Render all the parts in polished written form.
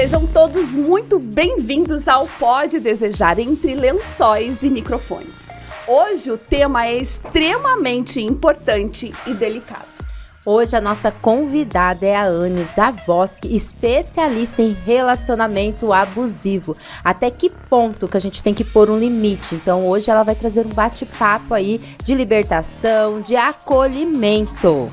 Sejam todos muito bem-vindos ao Pode Desejar Entre Lençóis e Microfones. Hoje o tema é extremamente importante e delicado. Hoje a nossa convidada é a Anne Zavoski, especialista em relacionamento abusivo. Até que ponto que a gente tem que pôr um limite? Então hoje ela vai trazer um bate-papo aí de libertação, de acolhimento.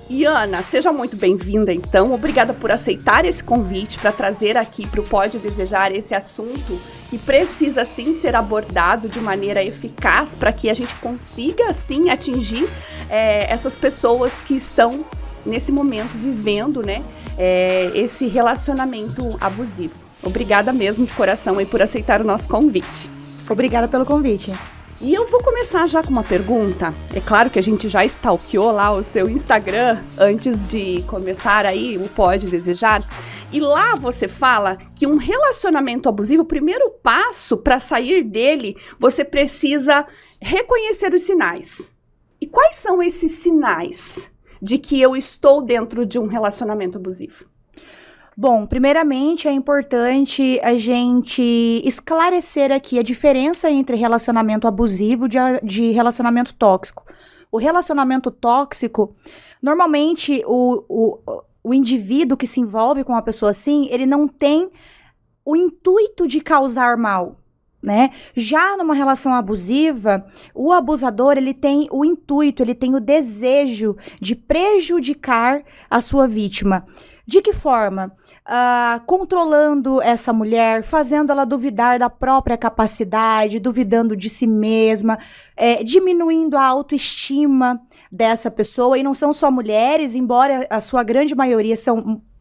E Ana, seja muito bem-vinda então. Obrigada por aceitar esse convite para trazer aqui para o Pode Desejar esse assunto que precisa sim ser abordado de maneira eficaz para que a gente consiga sim atingir essas pessoas que estão nesse momento vivendo, né, esse relacionamento abusivo. Obrigada mesmo de coração aí por aceitar o nosso convite. Obrigada pelo convite. E eu vou começar já com uma pergunta. É claro que a gente já stalkeou lá o seu Instagram antes de começar aí o Pode Desejar. E lá você fala que um relacionamento abusivo, o primeiro passo para sair dele, você precisa reconhecer os sinais. E quais são esses sinais de que eu estou dentro de um relacionamento abusivo? Bom, primeiramente é importante a gente esclarecer aqui a diferença entre relacionamento abusivo de relacionamento tóxico. O relacionamento tóxico, normalmente o indivíduo que se envolve com uma pessoa assim, ele não tem o intuito de causar mal, né? Já numa relação abusiva, o abusador, ele tem o intuito, ele tem o desejo de prejudicar a sua vítima. De que forma? Controlando essa mulher, fazendo ela duvidar da própria capacidade, duvidando de si mesma, diminuindo a autoestima dessa pessoa. E não são só mulheres, embora a sua grande maioria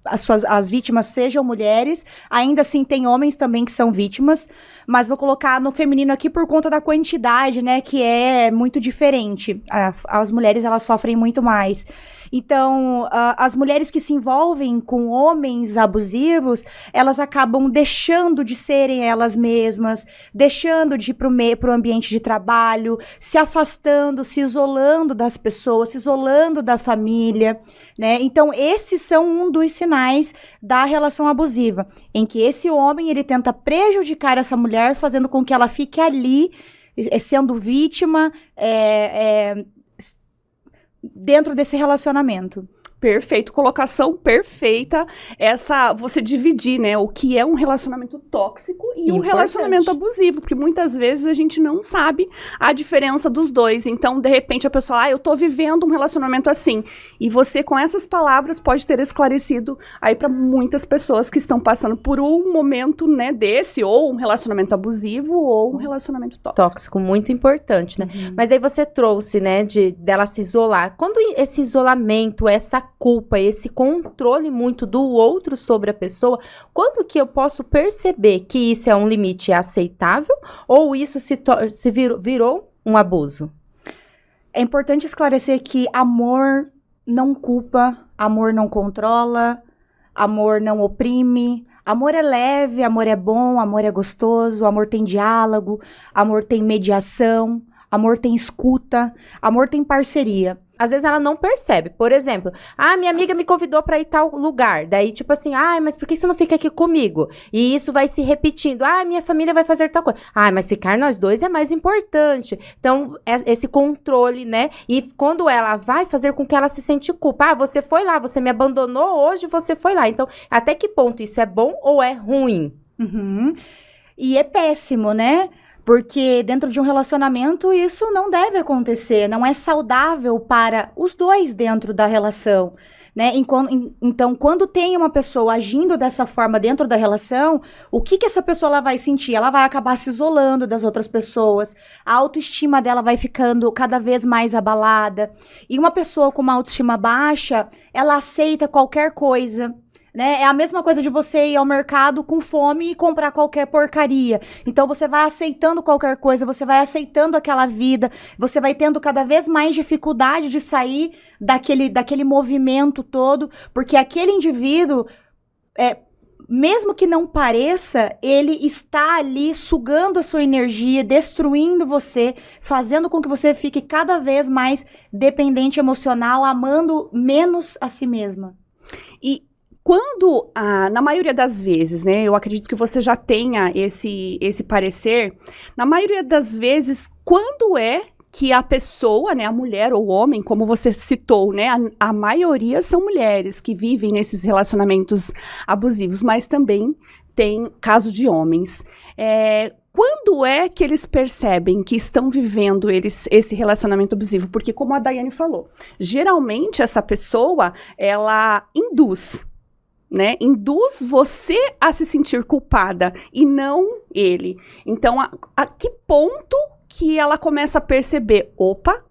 as vítimas sejam mulheres, ainda assim tem homens também que são vítimas, mas vou colocar no feminino aqui por conta da quantidade, né, que é muito diferente. As mulheres, elas sofrem muito mais. Então, as mulheres que se envolvem com homens abusivos, elas acabam deixando de serem elas mesmas, deixando de ir pro ambiente de trabalho, se afastando, se isolando das pessoas, se isolando da família, né? Então, esses são um dos sinais da relação abusiva, em que esse homem, ele tenta prejudicar essa mulher, fazendo com que ela fique ali, sendo vítima, dentro desse relacionamento. Perfeito, colocação perfeita. Você dividir, né, o que é um relacionamento tóxico e um relacionamento abusivo, porque muitas vezes a gente não sabe a diferença dos dois. Então, de repente, a pessoa, eu tô vivendo um relacionamento assim. E você, com essas palavras, pode ter esclarecido aí para muitas pessoas que estão passando por um momento, né, desse, ou um relacionamento abusivo, ou um relacionamento tóxico. Tóxico, muito importante, né? Mas aí você trouxe, né, dela se isolar. Quando esse isolamento, essa culpa, esse controle muito do outro sobre a pessoa, quando que eu posso perceber que isso é um limite aceitável ou isso virou um abuso? É importante esclarecer que amor não culpa, amor não controla, amor não oprime. Amor é leve, amor é bom, amor é gostoso, amor tem diálogo, amor tem mediação, amor tem escuta, amor tem parceria. Às vezes ela não percebe. Por exemplo, minha amiga me convidou pra ir tal lugar. Daí, tipo assim, mas por que você não fica aqui comigo? E isso vai se repetindo. Minha família vai fazer tal coisa. Mas ficar nós dois é mais importante. Então, esse controle, né? E quando ela vai fazer com que ela se sente culpa. Você foi lá, você me abandonou, hoje você foi lá. Então, até que ponto isso é bom ou é ruim? E é péssimo, né? Porque dentro de um relacionamento isso não deve acontecer, não é saudável para os dois dentro da relação, né? Então, quando tem uma pessoa agindo dessa forma dentro da relação, o que essa pessoa ela vai sentir? Ela vai acabar se isolando das outras pessoas, a autoestima dela vai ficando cada vez mais abalada. E uma pessoa com uma autoestima baixa, ela aceita qualquer coisa, né? É a mesma coisa de você ir ao mercado com fome e comprar qualquer porcaria. Então, você vai aceitando qualquer coisa, você vai aceitando aquela vida, você vai tendo cada vez mais dificuldade de sair daquele movimento todo, porque aquele indivíduo, mesmo que não pareça, ele está ali sugando a sua energia, destruindo você, fazendo com que você fique cada vez mais dependente emocional, amando menos a si mesma. E quando, na maioria das vezes, né, eu acredito que você já tenha esse parecer, na maioria das vezes, quando é que a pessoa, né, a mulher ou o homem, como você citou, né, a maioria são mulheres que vivem nesses relacionamentos abusivos, mas também tem caso de homens. Quando é que eles percebem que estão vivendo esse relacionamento abusivo? Porque, como a Daiane falou, geralmente essa pessoa, ela induz, né? Induz você a se sentir culpada e não ele. Então, a que ponto que ela começa a perceber, opa,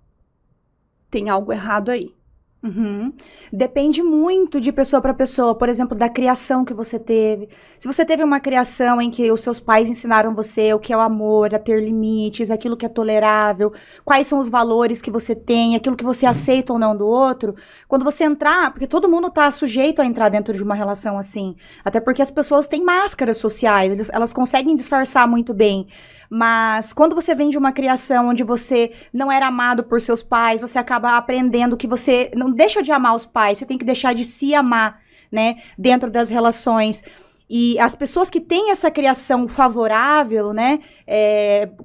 tem algo errado aí? Uhum. Depende muito de pessoa para pessoa, por exemplo, da criação que você teve. Se você teve uma criação em que os seus pais ensinaram você o que é o amor, a ter limites, aquilo que é tolerável, quais são os valores que você tem, aquilo que você aceita ou não do outro, quando você entrar, porque todo mundo tá sujeito a entrar dentro de uma relação assim, até porque as pessoas têm máscaras sociais, elas conseguem disfarçar muito bem, mas quando você vem de uma criação onde você não era amado por seus pais, você acaba aprendendo que você não deixa de amar os pais, você tem que deixar de se amar, né, dentro das relações. E as pessoas que têm essa criação favorável, né,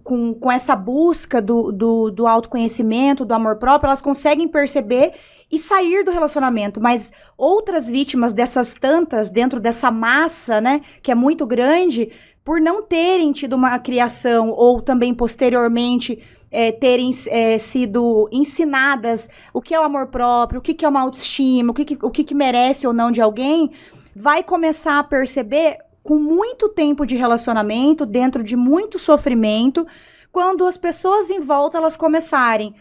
com essa busca do autoconhecimento, do amor próprio, elas conseguem perceber e sair do relacionamento. Mas outras vítimas dessas tantas, dentro dessa massa, né, que é muito grande, por não terem tido uma criação ou também posteriormente terem sido ensinadas o que é o amor próprio, o que é uma autoestima, o que merece ou não de alguém, vai começar a perceber com muito tempo de relacionamento, dentro de muito sofrimento, quando as pessoas em volta elas começarem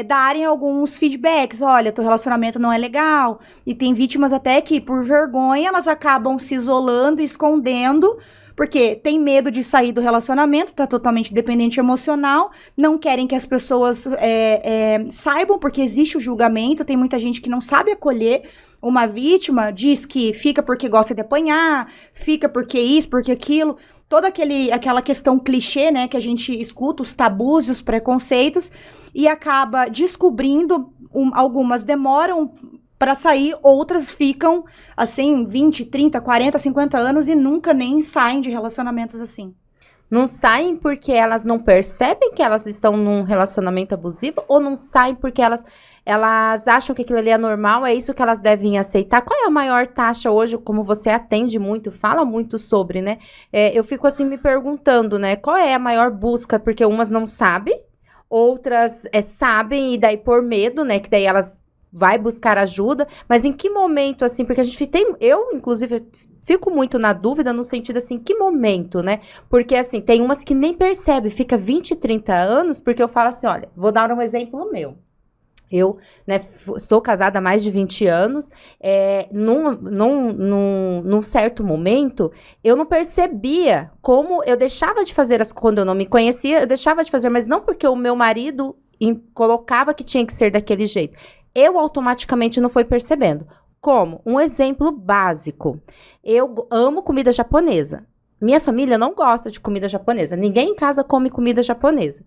darem alguns feedbacks, olha, teu relacionamento não é legal, e tem vítimas até que por vergonha elas acabam se isolando, escondendo, porque tem medo de sair do relacionamento, tá totalmente dependente emocional, não querem que as pessoas saibam, porque existe o julgamento, tem muita gente que não sabe acolher uma vítima, diz que fica porque gosta de apanhar, fica porque isso, porque aquilo, toda aquela questão clichê, né, que a gente escuta, os tabus e os preconceitos, e acaba descobrindo, algumas demoram para sair, outras ficam, assim, 20, 30, 40, 50 anos e nunca nem saem de relacionamentos assim. Não saem porque elas não percebem que elas estão num relacionamento abusivo ou não saem porque elas acham que aquilo ali é normal, é isso que elas devem aceitar? Qual é a maior taxa hoje, como você atende muito, fala muito sobre, né? Eu fico assim me perguntando, né? Qual é a maior busca? Porque umas não sabem, outras sabem e daí por medo, né? Que daí elas vai buscar ajuda, mas em que momento, assim, porque a gente eu, inclusive, fico muito na dúvida no sentido, assim, que momento, né? Porque, assim, tem umas que nem percebe, fica 20, 30 anos, porque eu falo assim, olha, vou dar um exemplo meu. Eu, né, sou casada há mais de 20 anos, num certo momento, eu não percebia como eu deixava de fazer quando eu não me conhecia, eu deixava de fazer, mas não porque o meu marido colocava que tinha que ser daquele jeito. Eu automaticamente não fui percebendo. Como? Um exemplo básico. Eu amo comida japonesa. Minha família não gosta de comida japonesa. Ninguém em casa come comida japonesa.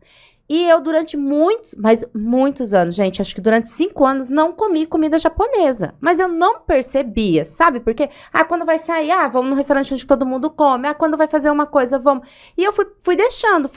E eu, durante muitos anos, gente, acho que durante 5 anos, não comi comida japonesa. Mas eu não percebia, sabe? Porque, quando vai sair, vamos no restaurante onde todo mundo come. Quando vai fazer uma coisa, vamos. E eu fui deixando.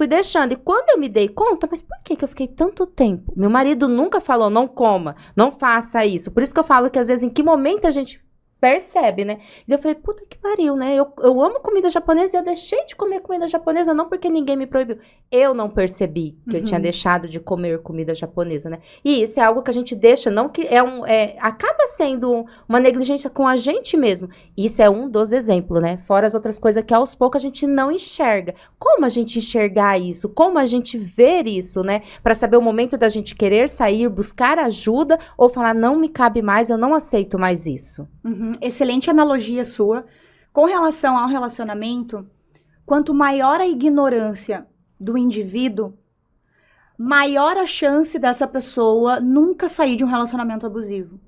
E quando eu me dei conta, mas por que eu fiquei tanto tempo? Meu marido nunca falou, não coma, não faça isso. Por isso que eu falo que, às vezes, em que momento a gente percebe, né? E eu falei, puta que pariu, né? Eu amo comida japonesa e eu deixei de comer comida japonesa não porque ninguém me proibiu. Eu não percebi que eu tinha deixado de comer comida japonesa, né? E isso é algo que a gente deixa, não que acaba sendo uma negligência com a gente mesmo. Isso é um dos exemplos, né? Fora as outras coisas que aos poucos a gente não enxerga. Como a gente enxergar isso? Como a gente ver isso, né? Para saber o momento da gente querer sair, buscar ajuda ou falar, não me cabe mais, eu não aceito mais isso. Excelente analogia sua. Com relação ao relacionamento, quanto maior a ignorância do indivíduo, maior a chance dessa pessoa nunca sair de um relacionamento abusivo.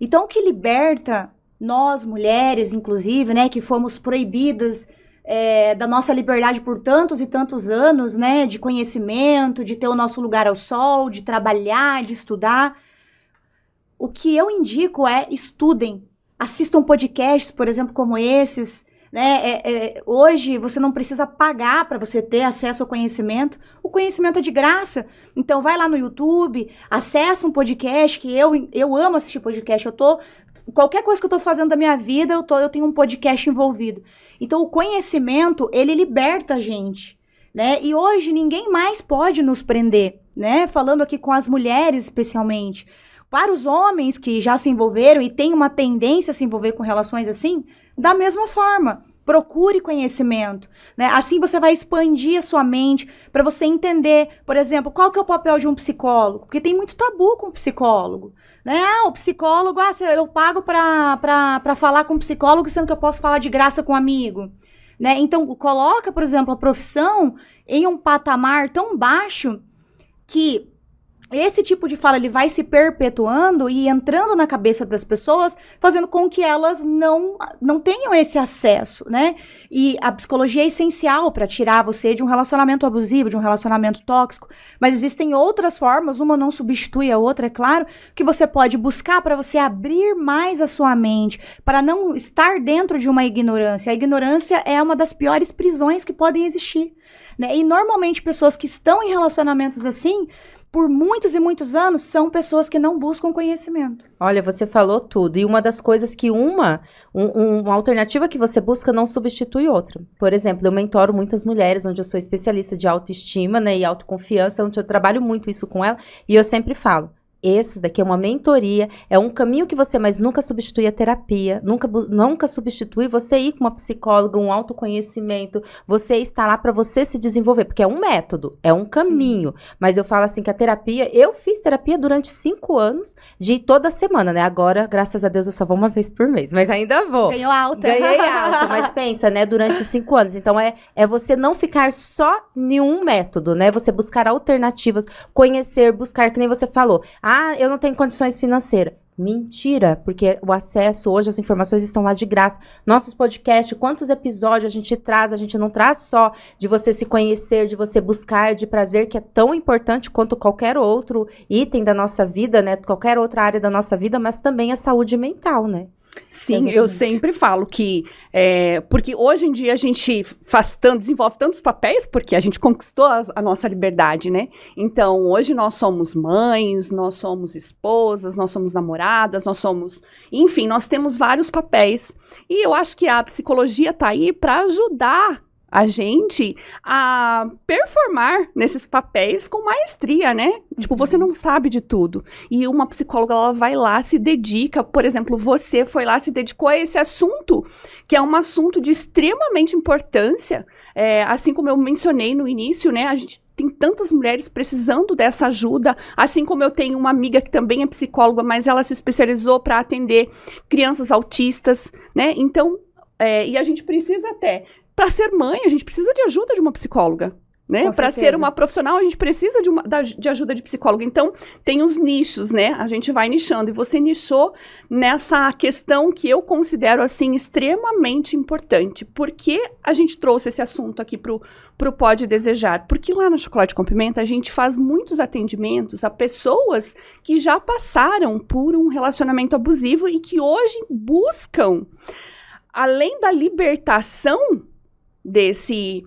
Então, o que liberta nós, mulheres, inclusive, né, que fomos proibidas da nossa liberdade por tantos e tantos anos, né, de conhecimento, de ter o nosso lugar ao sol, de trabalhar, de estudar, o que eu indico é estudem. assistam podcasts, por exemplo, como esses, né? Hoje você não precisa pagar para você ter acesso ao conhecimento. O conhecimento é de graça. Então vai lá no YouTube, acessa um podcast, que eu amo assistir podcast. Qualquer coisa que eu tô fazendo da minha vida, eu tenho um podcast envolvido. Então o conhecimento, ele liberta a gente, né? E hoje ninguém mais pode nos prender, né? Falando aqui com as mulheres especialmente. Para os homens que já se envolveram e têm uma tendência a se envolver com relações assim, da mesma forma, procure conhecimento, né? Assim você vai expandir a sua mente para você entender, por exemplo, qual que é o papel de um psicólogo, porque tem muito tabu com o psicólogo, né? O psicólogo, eu pago para falar com o psicólogo, sendo que eu posso falar de graça com um amigo, né? Então, coloca, por exemplo, a profissão em um patamar tão baixo que esse tipo de fala, ele vai se perpetuando e entrando na cabeça das pessoas, fazendo com que elas não tenham esse acesso, né? E a psicologia é essencial para tirar você de um relacionamento abusivo, de um relacionamento tóxico, mas existem outras formas, uma não substitui a outra, é claro, que você pode buscar para você abrir mais a sua mente, para não estar dentro de uma ignorância. A ignorância é uma das piores prisões que podem existir, né? E normalmente pessoas que estão em relacionamentos assim, por muitos e muitos anos, são pessoas que não buscam conhecimento. Olha, você falou tudo. E uma das coisas que uma alternativa que você busca não substitui outra. Por exemplo, eu mentoro muitas mulheres, onde eu sou especialista de autoestima, né, e autoconfiança, onde eu trabalho muito isso com ela. E eu sempre falo, esse daqui é uma mentoria, é um caminho que você, mas nunca substitui a terapia, nunca substitui você ir com uma psicóloga, um autoconhecimento, você está lá para você se desenvolver, porque é um método, é um caminho, mas eu falo assim que a terapia, eu fiz terapia durante 5 anos, de ir toda semana, né, agora, graças a Deus, eu só vou uma vez por mês, mas ainda vou. Ganhou alta. Ganhei alta, mas pensa, né, durante 5 anos, então é você não ficar só em um método, né, você buscar alternativas, conhecer, buscar, que nem você falou, eu não tenho condições financeiras. Mentira, porque o acesso hoje, as informações estão lá de graça. Nossos podcasts, quantos episódios a gente não traz só de você se conhecer, de você buscar, de prazer, que é tão importante quanto qualquer outro item da nossa vida, né? Qualquer outra área da nossa vida, mas também a saúde mental, né? Sim, exatamente. Eu sempre falo que, porque hoje em dia a gente desenvolve tantos papéis, porque a gente conquistou a nossa liberdade, né? Então, hoje nós somos mães, nós somos esposas, nós somos namoradas, enfim, nós temos vários papéis. E eu acho que a psicologia tá aí para ajudar a gente a performar nesses papéis com maestria, né? Tipo, você não sabe de tudo. E uma psicóloga, ela vai lá, se dedica, por exemplo, você foi lá, se dedicou a esse assunto, que é um assunto de extremamente importância, assim como eu mencionei no início, né? A gente tem tantas mulheres precisando dessa ajuda, assim como eu tenho uma amiga que também é psicóloga, mas ela se especializou para atender crianças autistas, né? Então, e a gente precisa para ser mãe, a gente precisa de ajuda de uma psicóloga, né? Para ser uma profissional, a gente precisa de ajuda de psicóloga. Então, tem os nichos, né? A gente vai nichando. E você nichou nessa questão que eu considero, assim, extremamente importante. Por que a gente trouxe esse assunto aqui pro Pode Desejar? Porque lá na Chocolate com Pimenta, a gente faz muitos atendimentos a pessoas que já passaram por um relacionamento abusivo e que hoje buscam, além da libertação desse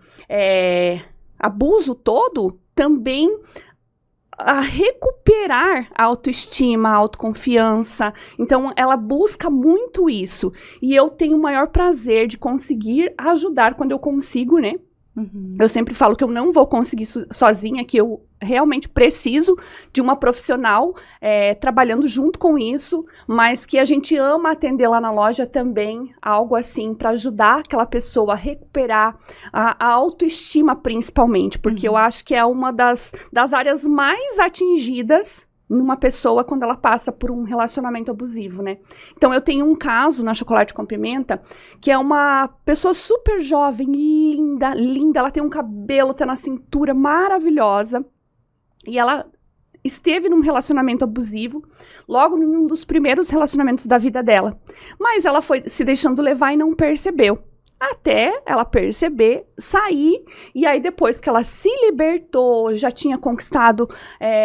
abuso todo, também a recuperar a autoestima, a autoconfiança. Então, ela busca muito isso. E eu tenho o maior prazer de conseguir ajudar quando eu consigo, né? Uhum. Eu sempre falo que eu não vou conseguir sozinha, que eu realmente preciso de uma profissional trabalhando junto com isso, mas que a gente ama atender lá na loja também, algo assim, para ajudar aquela pessoa a recuperar a autoestima, principalmente, porque eu acho que é uma das áreas mais atingidas numa pessoa quando ela passa por um relacionamento abusivo, né? Então, eu tenho um caso na Chocolate com Pimenta, que é uma pessoa super jovem, linda, linda, ela tem um cabelo até na cintura maravilhosa, e ela esteve num relacionamento abusivo, logo num dos primeiros relacionamentos da vida dela. Mas ela foi se deixando levar e não percebeu. Até ela perceber, sair, e aí depois que ela se libertou, já tinha conquistado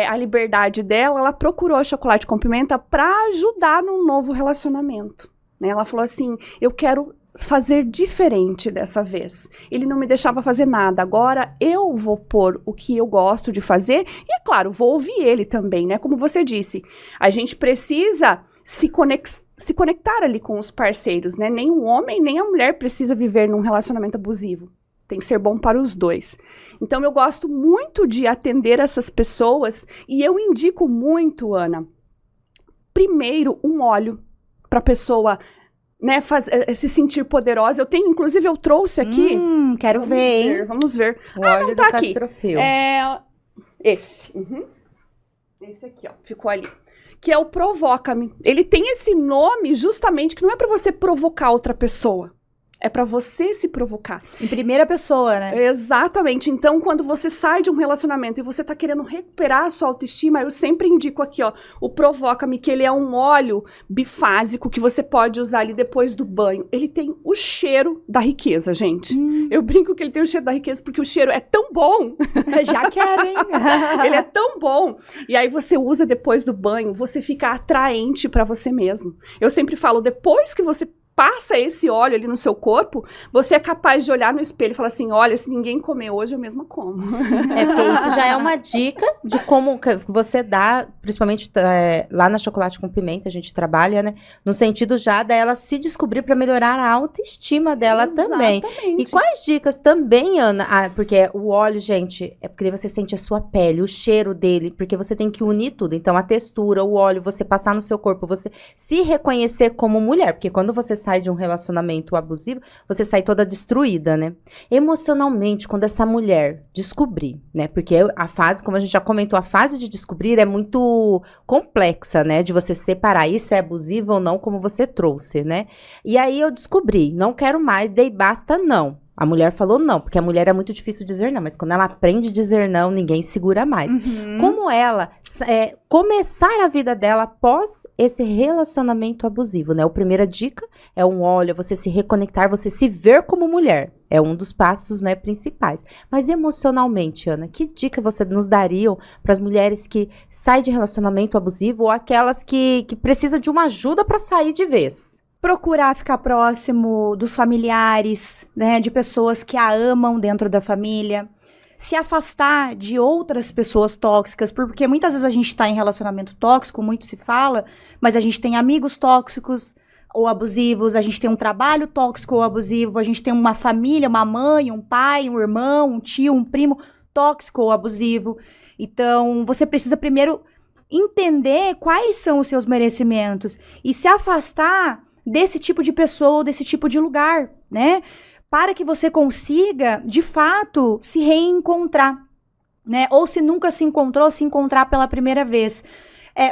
a liberdade dela, ela procurou a Chocolate com Pimenta para ajudar num novo relacionamento. né? Ela falou assim, eu quero fazer diferente dessa vez. Ele não me deixava fazer nada. Agora eu vou pôr o que eu gosto de fazer e, é claro, vou ouvir ele também, né? Como você disse, a gente precisa se conectar ali com os parceiros, né? Nem o homem, nem a mulher precisa viver num relacionamento abusivo. Tem que ser bom para os dois. Então, eu gosto muito de atender essas pessoas e eu indico muito, Ana, primeiro, um óleo para a pessoa, né, se sentir poderosa. Eu tenho, inclusive, eu trouxe aqui. Quero ver, hein? Vamos ver. O óleo não tá do aqui. Castrofil. Esse. Esse aqui, ó. Ficou ali. Que é o Provoca-me. Ele tem esse nome justamente que não é para você provocar outra pessoa. É pra você se provocar. Em primeira pessoa, né? Exatamente. Então, quando você sai de um relacionamento e você tá querendo recuperar a sua autoestima, eu sempre indico aqui, ó, o Provoca-me, que ele é um óleo bifásico que você pode usar ali depois do banho. Ele tem o cheiro da riqueza, gente. Eu brinco que ele tem o cheiro da riqueza porque o cheiro é tão bom. Já quero, hein? Ele é tão bom. E aí você usa depois do banho, você fica atraente pra você mesmo. Eu sempre falo, depois que você passa esse óleo ali no seu corpo, você é capaz de olhar no espelho e falar assim, olha, se ninguém comer hoje, eu mesma como. Porque isso já é uma dica de como você dá, principalmente lá na Chocolate com Pimenta, a gente trabalha, né? No sentido já dela se descobrir para melhorar a autoestima dela também. E quais dicas também, Ana? Porque o óleo, gente, é porque você sente a sua pele, o cheiro dele, porque você tem que unir tudo. Então, a textura, o óleo, você passar no seu corpo, você se reconhecer como mulher, porque quando você sai de um relacionamento abusivo, você sai toda destruída, né? Emocionalmente, quando essa mulher descobrir, né? Porque a fase, como a gente já comentou, a fase de descobrir é muito complexa, né? De você separar isso é abusivo ou não, como você trouxe, né? E aí eu descobri, não quero mais, dei basta, não. A mulher falou não, porque a mulher é muito difícil dizer não, mas quando ela aprende a dizer não, ninguém segura mais. Como ela começar a vida dela após esse relacionamento abusivo, né? A primeira dica é um óleo, você se reconectar, você se ver como mulher. É um dos passos, né, principais. Mas emocionalmente, Ana, que dica você nos daria para as mulheres que saem de relacionamento abusivo ou aquelas que precisam de uma ajuda para sair de vez? Procurar ficar próximo dos familiares, né, de pessoas que a amam dentro da família. Se afastar de outras pessoas tóxicas, porque muitas vezes a gente está em relacionamento tóxico, muito se fala, mas a gente tem amigos tóxicos ou abusivos, a gente tem um trabalho tóxico ou abusivo, a gente tem uma família, uma mãe, um pai, um irmão, um tio, um primo tóxico ou abusivo. Então, você precisa primeiro entender quais são os seus merecimentos e se afastar desse tipo de pessoa, desse tipo de lugar, né? Para que você consiga, de fato, se reencontrar, né? Ou se nunca se encontrou, se encontrar pela primeira vez.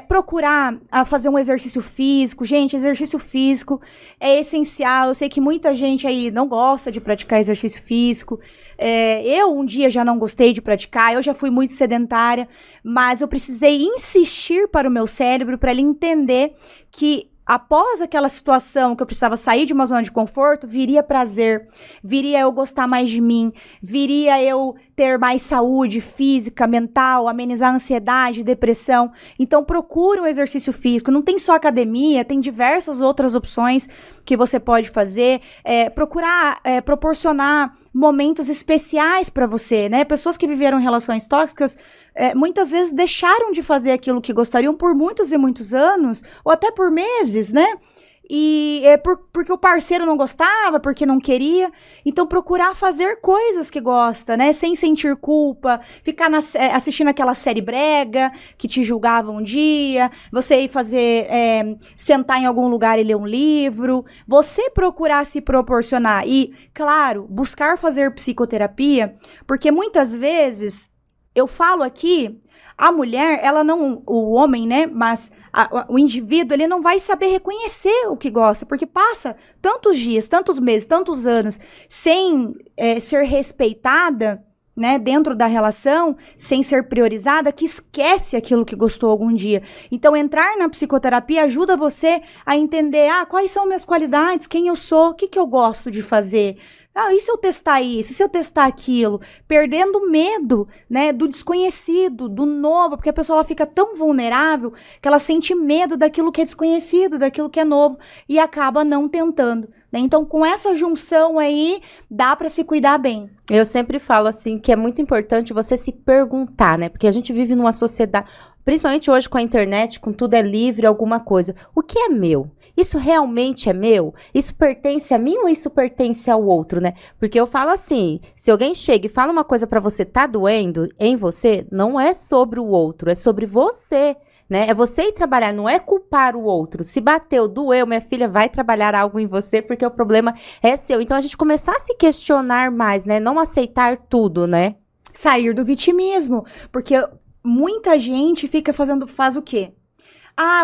Procurar fazer um exercício físico. Gente, exercício físico é essencial. Eu sei que muita gente aí não gosta de praticar exercício físico. Eu um dia já não gostei de praticar, eu já fui muito sedentária, mas eu precisei insistir para o meu cérebro, para ele entender que após aquela situação que eu precisava sair de uma zona de conforto, viria prazer, viria eu gostar mais de mim, viria eu ter mais saúde física, mental, amenizar a ansiedade, depressão. Então procura um exercício físico, não tem só academia, tem diversas outras opções que você pode fazer. Procurar proporcionar momentos especiais para você, né? Pessoas que viveram relações tóxicas muitas vezes deixaram de fazer aquilo que gostariam por muitos e muitos anos, ou até por meses, né? E porque o parceiro não gostava, porque não queria. Então, procurar fazer coisas que gosta, né? Sem sentir culpa, ficar assistindo aquela série brega que te julgava um dia, você ir fazer, sentar em algum lugar e ler um livro, você procurar se proporcionar. E, claro, buscar fazer psicoterapia, porque muitas vezes, eu falo aqui, a mulher, ela não, o homem, né, mas o indivíduo, ele não vai saber reconhecer o que gosta, porque passa tantos dias, tantos meses, tantos anos sem ser respeitada, né, dentro da relação, sem ser priorizada, que esquece aquilo que gostou algum dia. Então, entrar na psicoterapia ajuda você a entender, quais são minhas qualidades, quem eu sou, o que eu gosto de fazer, E se eu testar isso? E se eu testar aquilo? Perdendo o medo, né, do desconhecido, do novo, porque a pessoa ela fica tão vulnerável que ela sente medo daquilo que é desconhecido, daquilo que é novo, e acaba não tentando, né? Então, com essa junção aí, dá para se cuidar bem. Eu sempre falo assim que é muito importante você se perguntar, né? Porque a gente vive numa sociedade, principalmente hoje com a internet, com tudo é livre, alguma coisa. O que é meu? Isso realmente é meu? Isso pertence a mim ou isso pertence ao outro, né? Porque eu falo assim, se alguém chega e fala uma coisa pra você, tá doendo em você, não é sobre o outro, é sobre você, né? É você ir trabalhar, não é culpar o outro. Se bateu, doeu, minha filha, vai trabalhar algo em você, porque o problema é seu. Então, a gente começar a se questionar mais, né? Não aceitar tudo, né? Sair do vitimismo, porque muita gente faz o quê?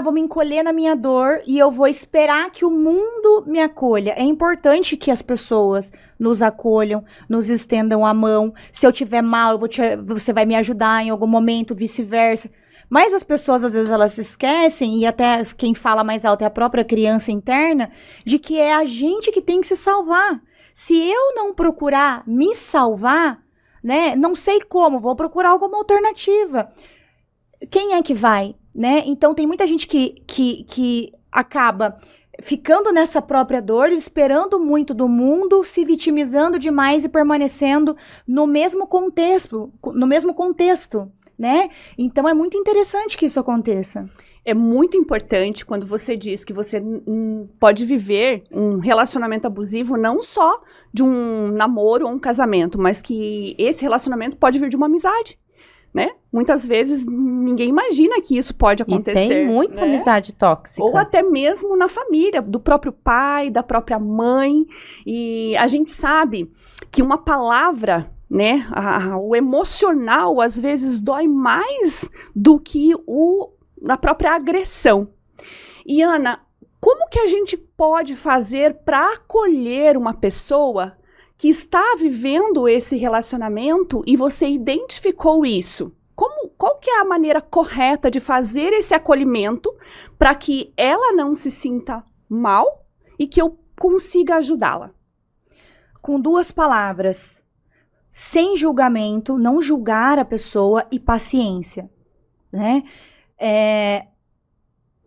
Vou me encolher na minha dor e eu vou esperar que o mundo me acolha. É importante que as pessoas nos acolham, nos estendam a mão. Se eu tiver mal, você vai me ajudar em algum momento, vice-versa. Mas as pessoas, às vezes, elas se esquecem, e até quem fala mais alto é a própria criança interna, de que é a gente que tem que se salvar. Se eu não procurar me salvar, né, não sei como, vou procurar alguma alternativa. Quem é que vai? Né? Então, tem muita gente que acaba ficando nessa própria dor, esperando muito do mundo, se vitimizando demais e permanecendo no mesmo contexto, né? Então, é muito interessante que isso aconteça. É muito importante quando você diz que você pode viver um relacionamento abusivo não só de um namoro ou um casamento, mas que esse relacionamento pode vir de uma amizade. Né? Muitas vezes ninguém imagina que isso pode acontecer. E tem muita amizade tóxica. Ou até mesmo na família, do próprio pai, da própria mãe. E a gente sabe que uma palavra, né, o emocional às vezes dói mais do que a própria agressão. E Ana, como que a gente pode fazer para acolher uma pessoa que está vivendo esse relacionamento e você identificou isso? Qual que é a maneira correta de fazer esse acolhimento para que ela não se sinta mal e que eu consiga ajudá-la? Com 2 palavras: sem julgamento, não julgar a pessoa, e paciência, né?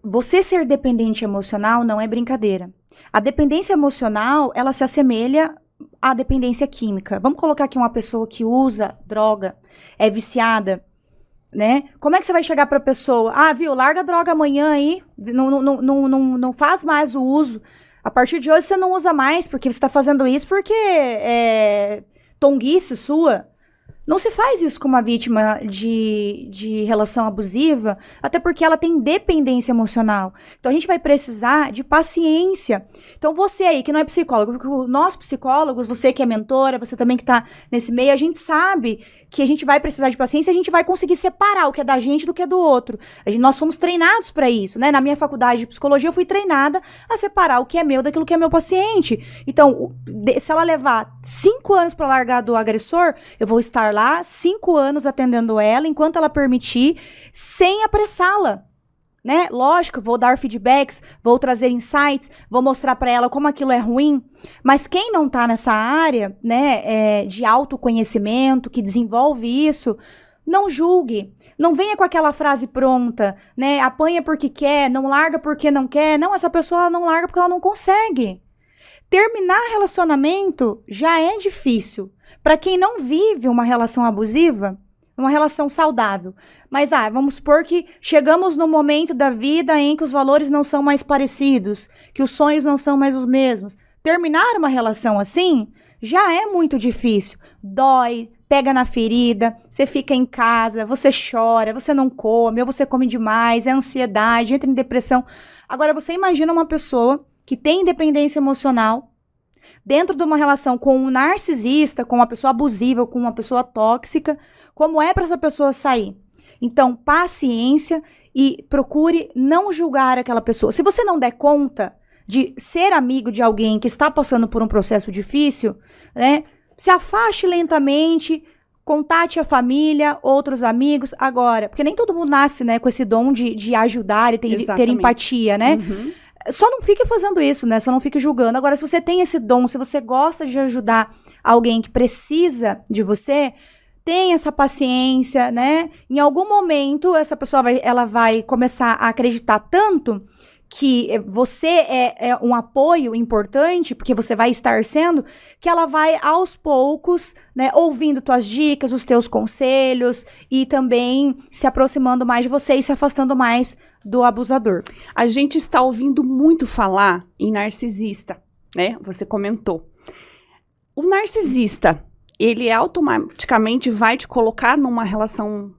Você ser dependente emocional não é brincadeira. A dependência emocional, ela se assemelha à dependência química. Vamos colocar aqui uma pessoa que usa droga, é viciada, né? Como é que você vai chegar pra pessoa? Viu, larga a droga amanhã aí, não faz mais o uso. A partir de hoje você não usa mais, porque você tá fazendo isso porque é tonguice sua. Não se faz isso com uma vítima de relação abusiva, até porque ela tem dependência emocional. Então, a gente vai precisar de paciência. Então, você aí que não é psicólogo, porque nós psicólogos, você que é mentora, você também que tá nesse meio, a gente sabe que a gente vai precisar de paciência, a gente vai conseguir separar o que é da gente do que é do outro. Nós fomos treinados para isso, né? Na minha faculdade de psicologia, eu fui treinada a separar o que é meu daquilo que é meu paciente. Então, se ela levar 5 anos para largar do agressor, eu vou estar lá 5 anos atendendo ela, enquanto ela permitir, sem apressá-la, né? Lógico, vou dar feedbacks, vou trazer insights, vou mostrar para ela como aquilo é ruim, mas quem não tá nessa área, né, de autoconhecimento, que desenvolve isso, não julgue, não venha com aquela frase pronta, né? Apanha porque quer, não larga porque não quer. Não, essa pessoa ela não larga porque ela não consegue. Terminar relacionamento já é difícil. Para quem não vive uma relação abusiva, uma relação saudável. Mas, vamos supor que chegamos no momento da vida em que os valores não são mais parecidos, que os sonhos não são mais os mesmos. Terminar uma relação assim já é muito difícil. Dói, pega na ferida, você fica em casa, você chora, você não come, ou você come demais, é ansiedade, entra em depressão. Agora, você imagina uma pessoa que tem dependência emocional, dentro de uma relação com um narcisista, com uma pessoa abusiva, com uma pessoa tóxica, como é para essa pessoa sair? Então, paciência e procure não julgar aquela pessoa. Se você não der conta de ser amigo de alguém que está passando por um processo difícil, né, se afaste lentamente, contate a família, outros amigos, agora, porque nem todo mundo nasce, né, com esse dom de ajudar e ter empatia, né? Uhum. Só não fique fazendo isso, né? Só não fique julgando. Agora, se você tem esse dom, se você gosta de ajudar alguém que precisa de você, tenha essa paciência, né? Em algum momento, essa pessoa ela vai começar a acreditar tanto que você é um apoio importante, porque você vai estar sendo, que ela vai, aos poucos, né, ouvindo tuas dicas, os teus conselhos, e também se aproximando mais de você e se afastando mais do abusador. A gente está ouvindo muito falar em narcisista, né? Você comentou. O narcisista, ele automaticamente vai te colocar numa relação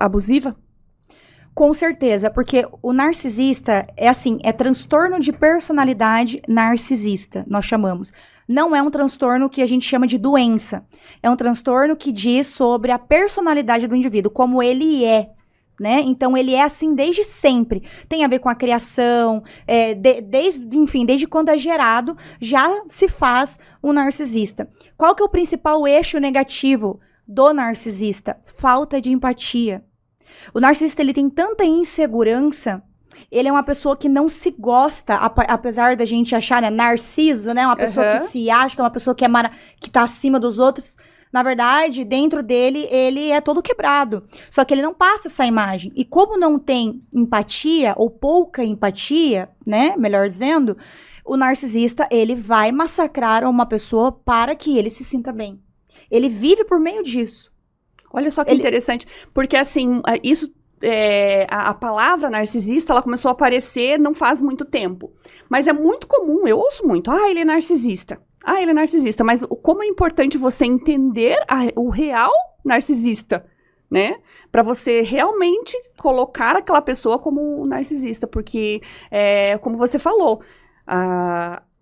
abusiva? Com certeza, porque o narcisista é transtorno de personalidade narcisista, nós chamamos. Não é um transtorno que a gente chama de doença. É um transtorno que diz sobre a personalidade do indivíduo, como ele é, né? Então, ele é assim desde sempre. Tem a ver com a criação, desde quando é gerado, já se faz um narcisista. Qual que é o principal eixo negativo do narcisista? Falta de empatia. O narcisista, ele tem tanta insegurança, ele é uma pessoa que não se gosta, apesar da gente achar, né, narciso, né, uma pessoa que se acha, que é uma pessoa que tá acima dos outros. Na verdade, dentro dele, ele é todo quebrado. Só que ele não passa essa imagem. E como não tem empatia, ou pouca empatia, né, melhor dizendo, o narcisista, ele vai massacrar uma pessoa para que ele se sinta bem. Ele vive por meio disso. Olha só que interessante, porque assim, a palavra narcisista, ela começou a aparecer não faz muito tempo, mas é muito comum, eu ouço muito, ele é narcisista, ele é narcisista, mas como é importante você entender o real narcisista, né, para você realmente colocar aquela pessoa como narcisista, porque, como você falou,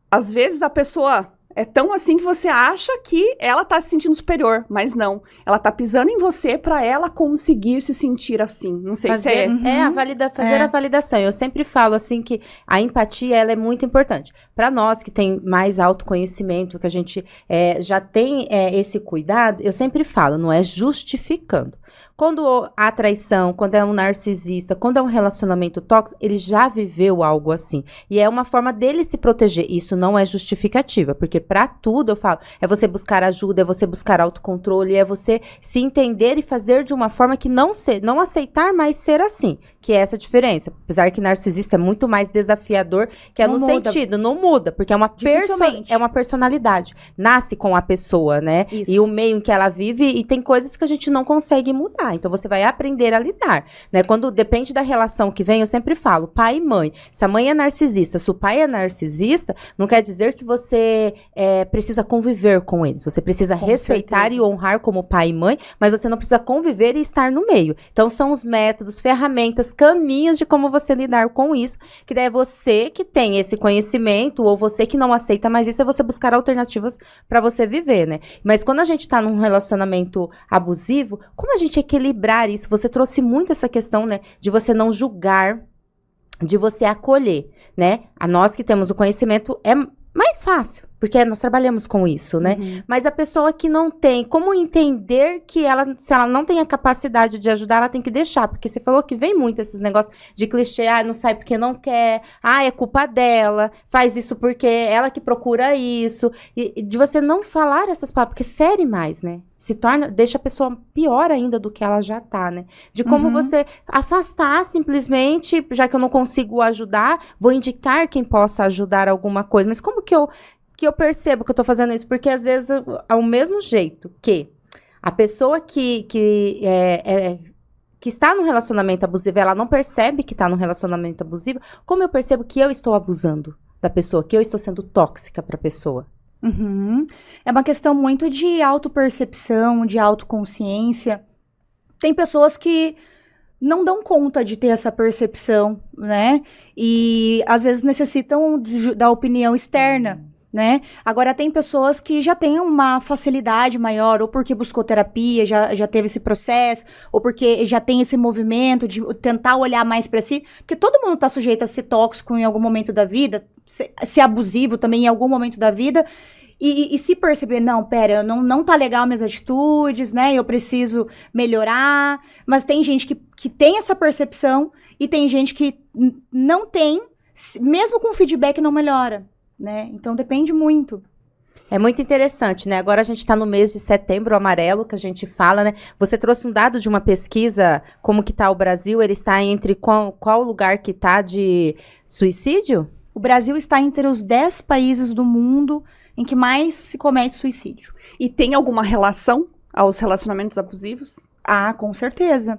às vezes a pessoa... É tão assim que você acha que ela tá se sentindo superior, mas não. Ela tá pisando em você pra ela conseguir se sentir assim. Não sei se é... Fazer a validação. Eu sempre falo assim que a empatia, ela é muito importante. Pra nós que tem mais autoconhecimento, que a gente já tem esse cuidado, eu sempre falo, não é justificando. Quando há traição, quando é um narcisista, quando é um relacionamento tóxico, ele já viveu algo assim. E é uma forma dele se proteger. Isso não é justificativa, porque pra tudo eu falo, é você buscar ajuda, é você buscar autocontrole, é você se entender e fazer de uma forma que não aceitar mais ser assim, que é essa diferença. Apesar que narcisista é muito mais desafiador, que é no sentido, não muda, porque é uma personalidade. Nasce com a pessoa, né? Isso. E o meio em que ela vive, e tem coisas que a gente não consegue mudar. Então, você vai aprender a lidar, né? Quando depende da relação que vem, eu sempre falo, pai e mãe. Se a mãe é narcisista, se o pai é narcisista, não quer dizer que você precisa conviver com eles. Você precisa respeitar e honrar como pai e mãe, mas você não precisa conviver e estar no meio. Então, são os métodos, ferramentas, caminhos de como você lidar com isso, que daí é você que tem esse conhecimento, ou você que não aceita, mas isso é você buscar alternativas para você viver, né? Mas quando a gente tá num relacionamento abusivo, como a gente equilibrar isso? Você trouxe muito essa questão, né, de você não julgar, de você acolher, né? A nós que temos o conhecimento é mais fácil, porque nós trabalhamos com isso, né? Uhum. Mas a pessoa que não tem, como entender que se ela não tem a capacidade de ajudar, ela tem que deixar, porque você falou que vem muito esses negócios de clichê, não sai porque não quer, é culpa dela, faz isso porque ela que procura isso, e de você não falar essas palavras, porque fere mais, né? Deixa a pessoa pior ainda do que ela já tá, né? De como você afastar simplesmente, já que eu não consigo ajudar, vou indicar quem possa ajudar alguma coisa. Mas como que eu percebo que eu tô fazendo isso? Porque às vezes, ao mesmo jeito que a pessoa que está num relacionamento abusivo, ela não percebe que tá num relacionamento abusivo, como eu percebo que eu estou abusando da pessoa, que eu estou sendo tóxica pra pessoa? Uhum. É uma questão muito de autopercepção, de autoconsciência. Tem pessoas que não dão conta de ter essa percepção, né? E às vezes necessitam da opinião externa, né? Agora, tem pessoas que já têm uma facilidade maior, ou porque buscou terapia, já teve esse processo, ou porque já tem esse movimento de tentar olhar mais pra si, porque todo mundo tá sujeito a ser tóxico em algum momento da vida, ser abusivo também em algum momento da vida, e se perceber, não, pera, não tá legal minhas atitudes, né, eu preciso melhorar, mas tem gente que tem essa percepção, e tem gente que não tem, Mesmo com feedback não melhora, né? Então depende muito. É muito interessante, né? Agora a gente está no mês de setembro amarelo, que a gente fala, né? Você trouxe um dado de uma pesquisa, como que tá o Brasil? Ele está entre qual lugar que tá de suicídio? O Brasil está entre os 10 países do mundo em que mais se comete suicídio. E tem alguma relação aos relacionamentos abusivos? Ah, com certeza.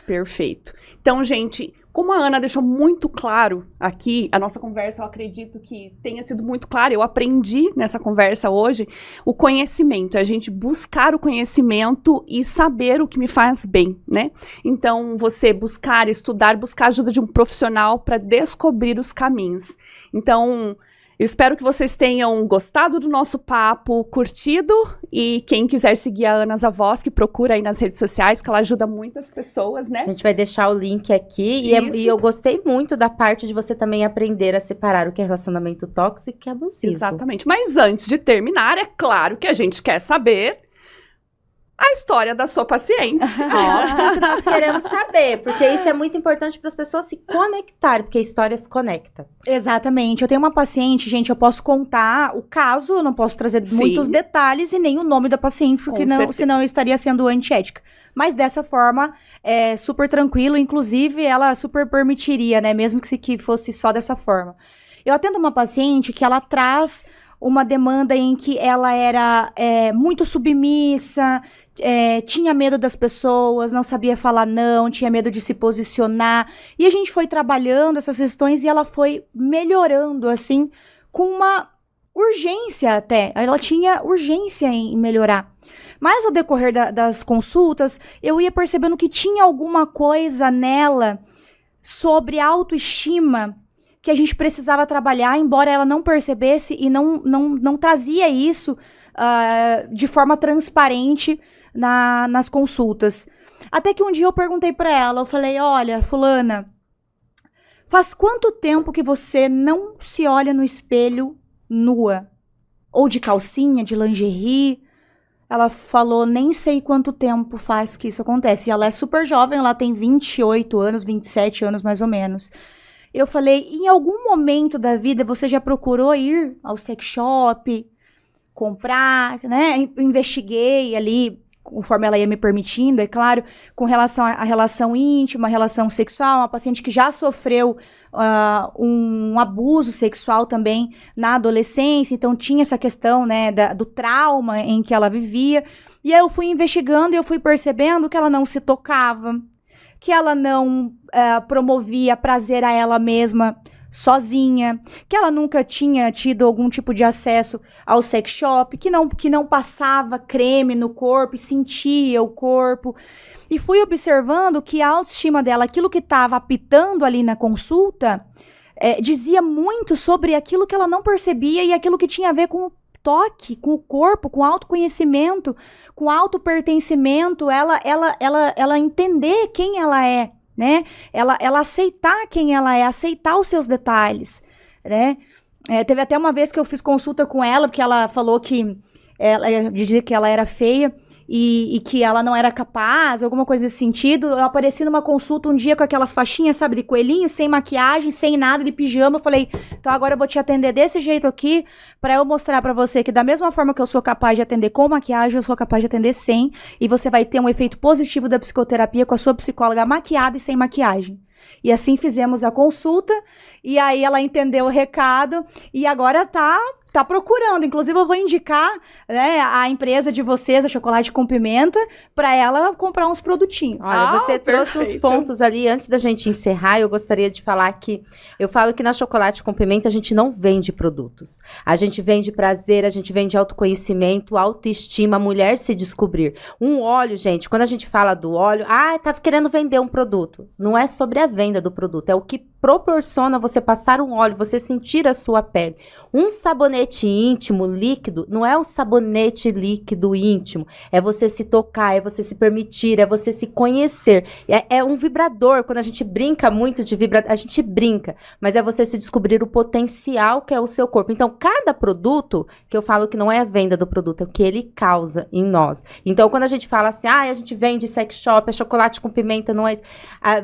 Perfeito. Então, gente, como a Ana deixou muito claro aqui, a nossa conversa, eu acredito que tenha sido muito clara, eu aprendi nessa conversa hoje, o conhecimento, a gente buscar o conhecimento e saber o que me faz bem, né? Então, você buscar, estudar, buscar a ajuda de um profissional para descobrir os caminhos. Então, eu espero que vocês tenham gostado do nosso papo, curtido, e quem quiser seguir a Ana Zavoski, procura aí nas redes sociais, que ela ajuda muitas pessoas, né? A gente vai deixar o link aqui, e eu gostei muito da parte de você também aprender a separar o que é relacionamento tóxico e o que é abusivo. Exatamente, mas antes de terminar, é claro que a gente quer saber a história da sua paciente. Óbvio que nós queremos saber, porque isso é muito importante para as pessoas se conectarem, porque a história se conecta. Exatamente. Eu tenho uma paciente, gente, eu posso contar o caso, eu não posso trazer muitos detalhes e nem o nome da paciente, porque senão eu estaria sendo antiética. Mas dessa forma, é super tranquilo, inclusive ela super permitiria, né, mesmo que fosse só dessa forma. Eu atendo uma paciente que ela traz uma demanda em que ela era muito submissa, tinha medo das pessoas, não sabia falar não, tinha medo de se posicionar. E a gente foi trabalhando essas questões e ela foi melhorando, assim, com uma urgência até. Ela tinha urgência em melhorar. Mas ao decorrer das consultas, eu ia percebendo que tinha alguma coisa nela sobre autoestima que a gente precisava trabalhar, embora ela não percebesse e não trazia isso de forma transparente nas consultas. Até que um dia eu perguntei pra ela, eu falei, olha, fulana, faz quanto tempo que você não se olha no espelho nua? Ou de calcinha, de lingerie? Ela falou, nem sei quanto tempo faz que isso acontece. E ela é super jovem, ela tem 28 anos, 27 anos mais ou menos. Eu falei, em algum momento da vida você já procurou ir ao sex shop, comprar, né? Investiguei ali, conforme ela ia me permitindo, é claro, com relação à relação íntima, relação sexual, uma paciente que já sofreu um abuso sexual também na adolescência, então tinha essa questão, né, do trauma em que ela vivia. E aí eu fui investigando e eu fui percebendo que ela não se tocava, que ela não promovia prazer a ela mesma sozinha, que ela nunca tinha tido algum tipo de acesso ao sex shop, que não passava creme no corpo e sentia o corpo. E fui observando que a autoestima dela, aquilo que estava apitando ali na consulta, dizia muito sobre aquilo que ela não percebia e aquilo que tinha a ver com o toque, com o corpo, com autoconhecimento, com autopertencimento, ela entender quem ela é, né? Ela aceitar quem ela é, aceitar os seus detalhes, né? Teve até uma vez que eu fiz consulta com ela, porque ela falou que ela dizia que ela era feia e que ela não era capaz, alguma coisa desse sentido. Eu apareci numa consulta um dia com aquelas faixinhas, sabe, de coelhinho, sem maquiagem, sem nada, de pijama. Eu falei, então agora eu vou te atender desse jeito aqui, pra eu mostrar pra você que da mesma forma que eu sou capaz de atender com maquiagem, eu sou capaz de atender sem, e você vai ter um efeito positivo da psicoterapia com a sua psicóloga maquiada e sem maquiagem. E assim fizemos a consulta, e aí ela entendeu o recado, e agora tá procurando. Inclusive, eu vou indicar, né, a empresa de vocês, a Chocolate com Pimenta, para ela comprar uns produtinhos. Olha, você trouxe uns pontos ali. Antes da gente encerrar, eu gostaria de falar que eu falo que na Chocolate com Pimenta a gente não vende produtos. A gente vende prazer, a gente vende autoconhecimento, autoestima, a mulher se descobrir. Um óleo, gente, quando a gente fala do óleo, tá querendo vender um produto. Não é sobre a venda do produto, é o que proporciona você passar um óleo, você sentir a sua pele. Um sabonete íntimo, líquido, não é o sabonete líquido íntimo, é você se tocar, é você se permitir, é você se conhecer. É um vibrador, quando a gente brinca muito de vibrador, a gente brinca, mas é você se descobrir o potencial que é o seu corpo. Então, cada produto, que eu falo que não é a venda do produto, é o que ele causa em nós. Então, quando a gente fala assim, a gente vende sex shop, é chocolate com pimenta, não é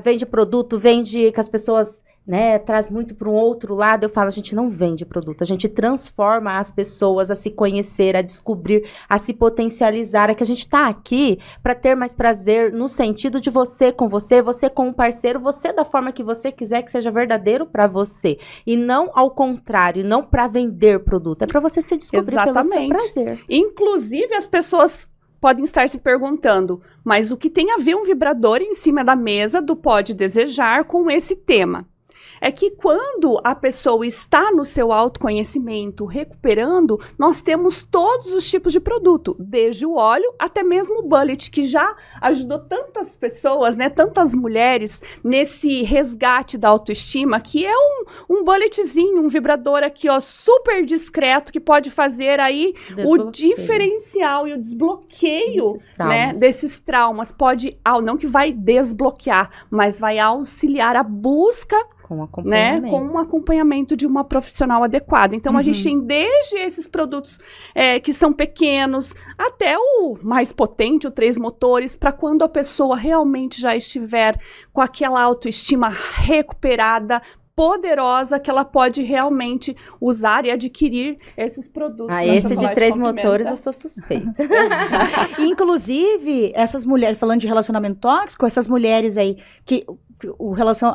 vende produto, vende que as pessoas né, traz muito para um outro lado, eu falo, a gente não vende produto, a gente transforma as pessoas a se conhecer, a descobrir, a se potencializar, é que a gente tá aqui para ter mais prazer no sentido de você com um parceiro, você da forma que você quiser, que seja verdadeiro para você, e não ao contrário, não para vender produto, é para você se descobrir pelo seu prazer. Inclusive, as pessoas podem estar se perguntando, mas o que tem a ver um vibrador em cima da mesa do Pode Desejar com esse tema? É que quando a pessoa está no seu autoconhecimento, recuperando, nós temos todos os tipos de produto, desde o óleo até mesmo o bullet, que já ajudou tantas pessoas, né, tantas mulheres nesse resgate da autoestima, que é um bulletzinho, um vibrador aqui, ó, super discreto, que pode fazer aí o diferencial e o desbloqueio, né, desses traumas. Pode, não que vai desbloquear, mas vai auxiliar a busca com acompanhamento. Né? Com um acompanhamento de uma profissional adequada. Então, a gente tem desde esses produtos que são pequenos, até o mais potente, o 3 motores, para quando a pessoa realmente já estiver com aquela autoestima recuperada, poderosa, que ela pode realmente usar e adquirir esses produtos. Esse de 3 motores eu sou suspeita. Inclusive, essas mulheres, falando de relacionamento tóxico, essas mulheres aí que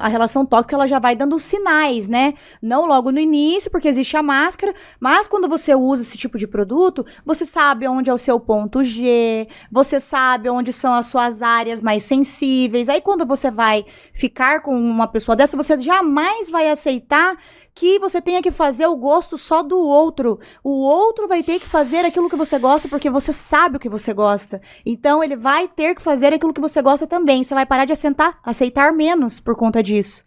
a relação tóxica, ela já vai dando sinais, né? Não logo no início, porque existe a máscara, mas quando você usa esse tipo de produto, você sabe onde é o seu ponto G, você sabe onde são as suas áreas mais sensíveis. Aí quando você vai ficar com uma pessoa dessa, você jamais vai aceitar que você tenha que fazer o gosto só do outro. O outro vai ter que fazer aquilo que você gosta, porque você sabe o que você gosta. Então, ele vai ter que fazer aquilo que você gosta também. Você vai parar de aceitar menos por conta disso.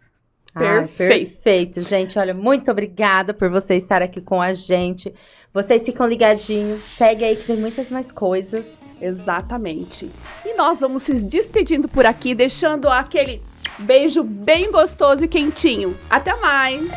Perfeito, gente. Olha, muito obrigada por você estar aqui com a gente. Vocês ficam ligadinhos. Segue aí que tem muitas mais coisas. Exatamente. E nós vamos se despedindo por aqui, deixando aquele beijo bem gostoso e quentinho. Até mais!